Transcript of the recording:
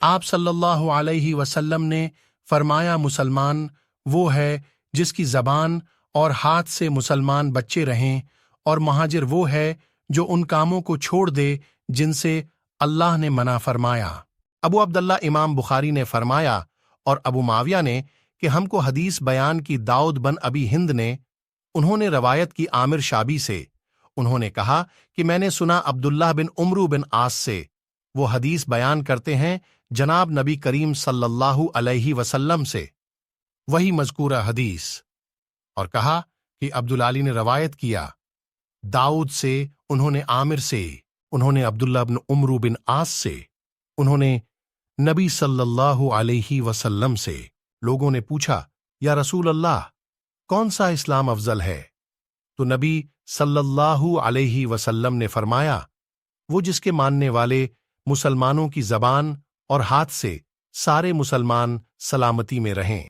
آپ صلی اللہ علیہ وسلم نے فرمایا مسلمان وہ ہے جس کی زبان اور ہاتھ سے مسلمان بچے رہیں، اور مہاجر وہ ہے جو ان کاموں کو چھوڑ دے جن سے اللہ نے منع فرمایا۔ ابو عبداللہ امام بخاری نے فرمایا اور ابو معاویہ نے کہ ہم کو حدیث بیان کی داؤد بن ابی ہند نے، انہوں نے روایت کی عامر شابی سے، انہوں نے کہا کہ میں نے سنا عبداللہ بن عمرو بن عاص سے، وہ حدیث بیان کرتے ہیں جناب نبی کریم صلی اللہ علیہ وسلم سے، وہی مذکورہ حدیث، اور کہا کہ عبدالعالی نے روایت کیا داؤد سے، انہوں نے عامر سے، انہوں نے عبداللہ بن عمرو بن عاص سے، انہوں نے نبی صلی اللہ علیہ وسلم سے۔ لوگوں نے پوچھا یا رسول اللہ کون سا اسلام افضل ہے؟ تو نبی صلی اللہ علیہ وسلم نے فرمایا وہ جس کے ماننے والے مسلمانوں کی زبان اور ہاتھ سے سارے مسلمان سلامتی میں رہیں۔